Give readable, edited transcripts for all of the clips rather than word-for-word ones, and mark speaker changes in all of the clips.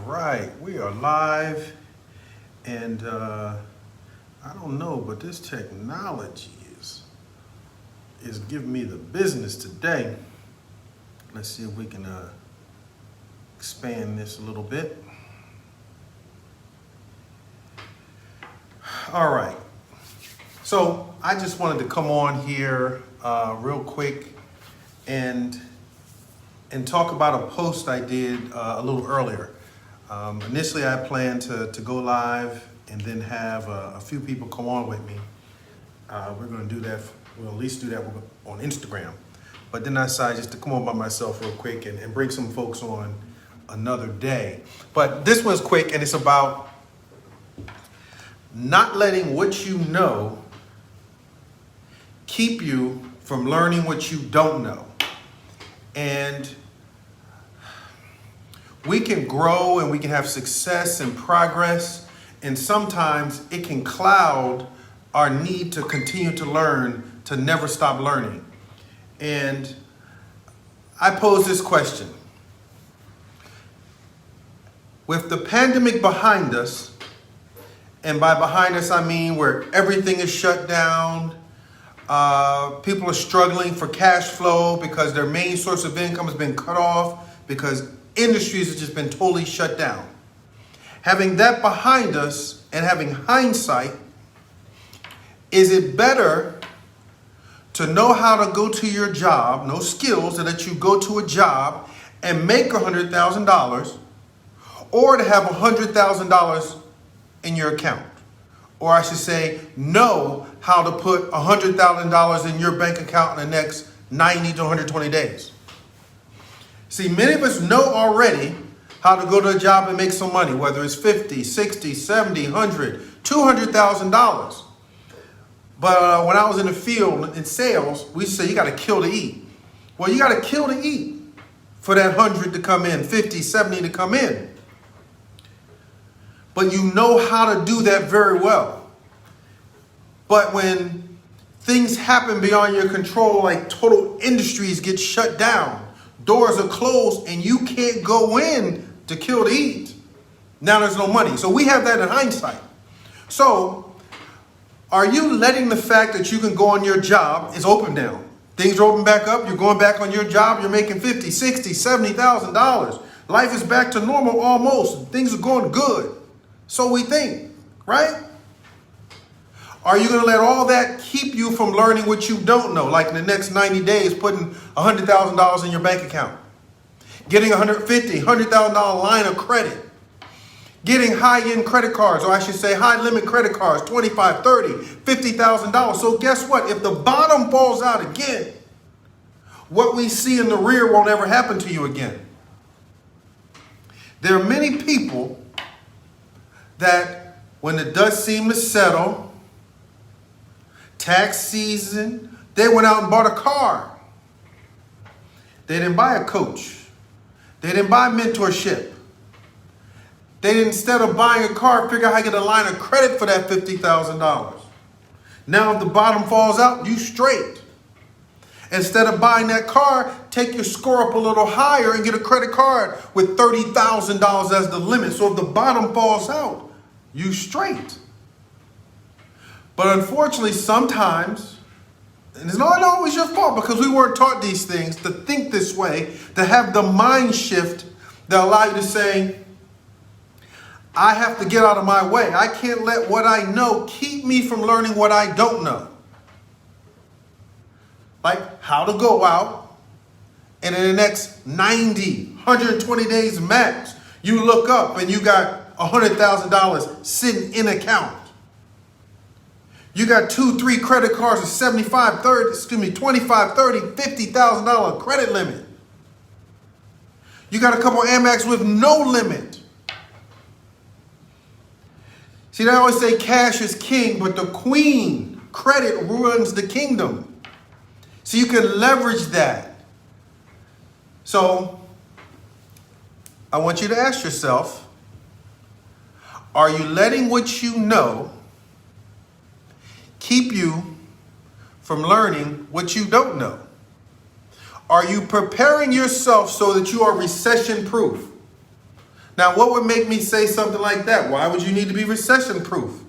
Speaker 1: Right, we are live, and I don't know, but this technology is giving me the business today. Let's see if we can expand this a little bit. All right, so I just wanted to come on here real quick and talk about a post I did a little earlier. Initially, I planned to go live and then have a few people come on with me. We're going to do that. We'll at least do that on Instagram. But then I decided just to come on by myself real quick and bring some folks on another day. But this one's quick, and it's about not letting what you know keep you from learning what you don't know. And we can grow and we can have success and progress, and sometimes it can cloud our need to continue to learn, to never stop learning. And I pose this question. With the pandemic behind us, and by behind us I mean where everything is shut down, people are struggling for cash flow because their main source of income has been cut off because industries have just been totally shut down. Having that behind us and having hindsight, is it better to know how to go to your job, no skills, so that you go to a job and make $100,000, or to have $100,000 in your account? Or I should say, know how to put $100,000 in your bank account in the next 90 to 120 days. See, many of us know already how to go to a job and make some money, whether it's 50, 60, 70, 100, $200,000. But when I was in the field in sales, we say you got to kill to eat. Well, you got to kill to eat for that 100 to come in, 50, 70 to come in. But you know how to do that very well. But when things happen beyond your control, like total industries get shut down, doors are closed, and you can't go in to kill to eat, now there's no money. So we have that in hindsight. So are you letting the fact that you can go on your job is open down? Things are open back up, you're going back on your job, you're making $50,000, $60,000, $70,000. Life is back to normal almost. Things are going good. So we think, right? Are you going to let all that keep you from learning what you don't know? Like in the next 90 days, putting $100,000 in your bank account, getting $150,000, $100,000 line of credit, getting high-end credit cards, or I should say high-limit credit cards, $25,000, $30,000, $50,000. So guess what? If the bottom falls out again, what we see in the rear won't ever happen to you again. There are many people that when the dust seemed to settle, tax season, they went out and bought a car. They didn't buy a coach. They didn't buy mentorship. They didn't, instead of buying a car, figure out how to get a line of credit for that $50,000. Now if the bottom falls out, you straight. Instead of buying that car, take your score up a little higher and get a credit card with $30,000 as the limit. So if the bottom falls out, you straight. But unfortunately, sometimes, and it's not always your fault because we weren't taught these things, to think this way, to have the mind shift that allow you to say, I have to get out of my way. I can't let what I know keep me from learning what I don't know. Like how to go out, and in the next 90, 120 days max, you look up and you got $100,000 sitting in account. You got 2-3 credit cards of $25,000, $30,000, $50,000 credit limit. You got a couple Amex with no limit. See, they always say cash is king, but the queen, credit, runs the kingdom. So you can leverage that. So I want you to ask yourself, are you letting what you know keep you from learning what you don't know? Are you preparing yourself so that you are recession proof? Now, what would make me say something like that? Why would you need to be recession proof?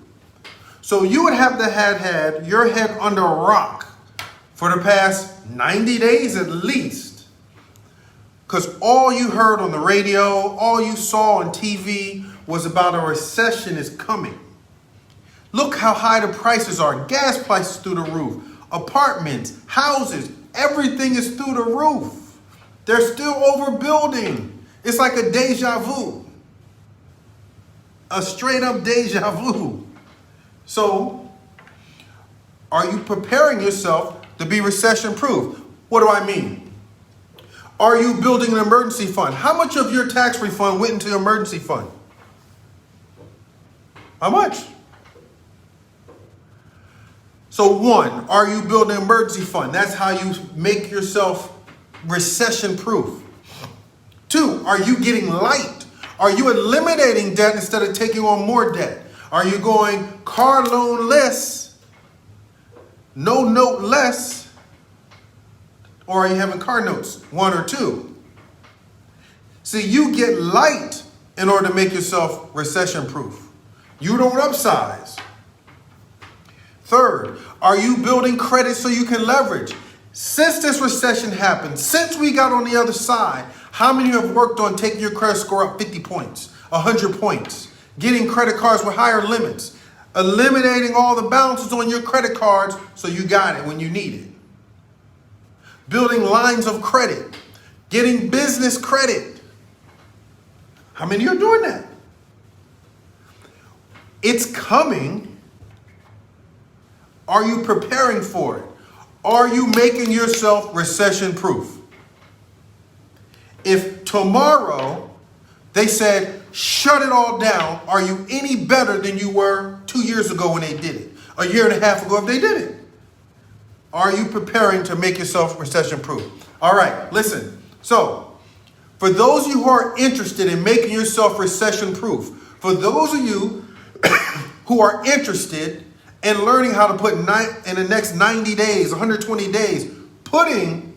Speaker 1: So you would have to have had your head under a rock for the past 90 days at least. Because all you heard on the radio, all you saw on TV was about a recession is coming. Look how high the prices are. Gas prices through the roof. Apartments, houses, everything is through the roof. They're still overbuilding. It's like a deja vu. A straight up deja vu. So, are you preparing yourself to be recession proof? What do I mean? Are you building an emergency fund? How much of your tax refund went into the emergency fund? How much? So one, are you building an emergency fund? That's how you make yourself recession proof. Two, are you getting light? Are you eliminating debt instead of taking on more debt? Are you going car loan less, no note less, or are you having car notes, one or two? See, you get light in order to make yourself recession proof. You don't upsize. Third, are you building credit so you can leverage? Since this recession happened, since we got on the other side, how many of you have worked on taking your credit score up 50 points, 100 points, getting credit cards with higher limits, eliminating all the balances on your credit cards so you got it when you need it, building lines of credit, getting business credit? How many are doing that? It's coming. Are you preparing for it? Are you making yourself recession proof? If tomorrow they said, shut it all down, are you any better than you were 2 years ago when they did it? A year and a half ago if they did it? Are you preparing to make yourself recession proof? All right, listen. So, for those of you who are interested in making yourself recession proof, for those of you who are interested and learning how to put in the next 90 days, 120 days, putting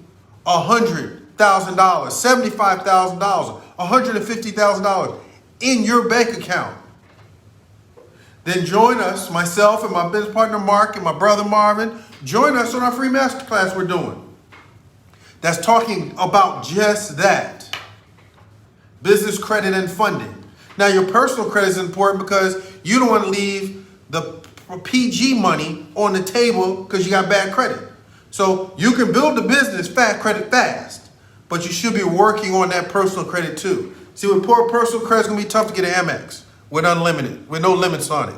Speaker 1: $100,000, $75,000, $150,000 in your bank account, then join us, myself and my business partner Mark and my brother Marvin, join us on our free masterclass we're doing. That's talking about just that. Business credit and funding. Now your personal credit is important because you don't want to leave the PG money on the table because you got bad credit. So you can build the business credit fast, but you should be working on that personal credit too. See, with poor personal credit, it's going to be tough to get an Amex with unlimited, with no limits on it.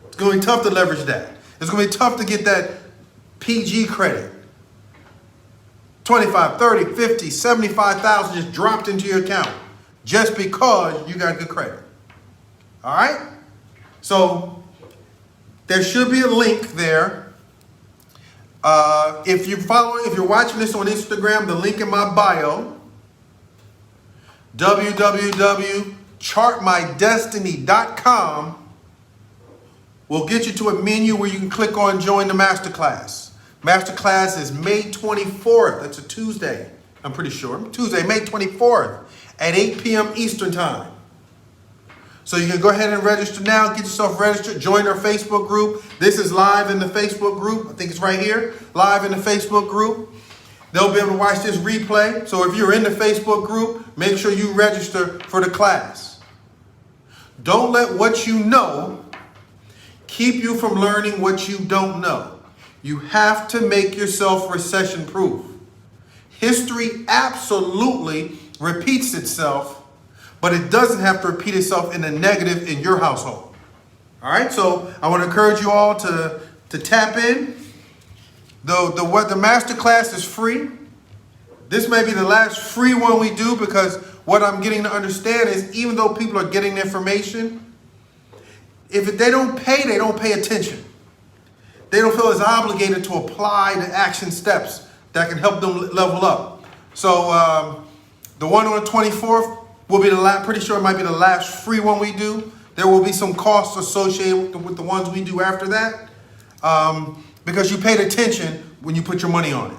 Speaker 1: It's going to be tough to leverage that. It's going to be tough to get that PG credit. 25, 30, 50, 75,000 just dropped into your account just because you got good credit. All right? So there should be a link there. If you're watching this on Instagram, the link in my bio, www.chartmydestiny.com, will get you to a menu where you can click on join the masterclass. Masterclass is May 24th. That's a Tuesday, I'm pretty sure. Tuesday, May 24th at 8 p.m. Eastern Time. So you can go ahead and register now, get yourself registered, join our Facebook group. This is live in the Facebook group. I think it's right here, live in the Facebook group. They'll be able to watch this replay. So if you're in the Facebook group, make sure you register for the class. Don't let what you know keep you from learning what you don't know. You have to make yourself recession proof. History absolutely repeats itself, but it doesn't have to repeat itself in the negative in your household. All right, so I want to encourage you all to tap in. The masterclass is free. This may be the last free one we do because what I'm getting to understand is even though people are getting the information, if they don't pay attention. They don't feel as obligated to apply the action steps that can help them level up. So the one on the 24th will be pretty sure it might be the last free one we do. There will be some costs associated with the ones we do after that because you paid attention when you put your money on it.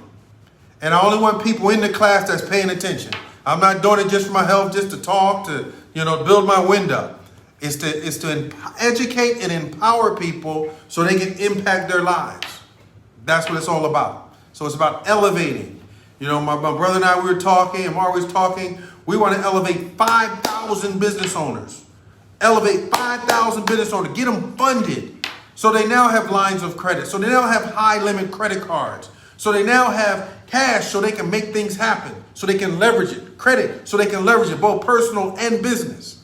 Speaker 1: And I only want people in the class that's paying attention. I'm not doing it just for my health, just to talk, to, build my window. It's to educate and empower people so they can impact their lives. That's what it's all about. So it's about elevating. My brother and I, we were talking, and Mark was talking. We want to elevate 5,000 business owners. Elevate 5,000 business owners. Get them funded. So they now have lines of credit. So they now have high limit credit cards. So they now have cash so they can make things happen. So they can leverage it. Credit so they can leverage it, both personal and business.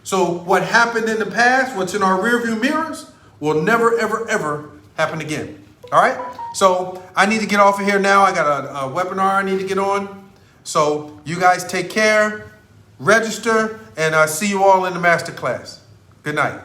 Speaker 1: So what happened in the past, what's in our rearview mirrors, will never, ever, ever happen again. All right? So I need to get off of here now. I got a webinar I need to get on. So you guys take care, register, and I'll see you all in the masterclass. Good night.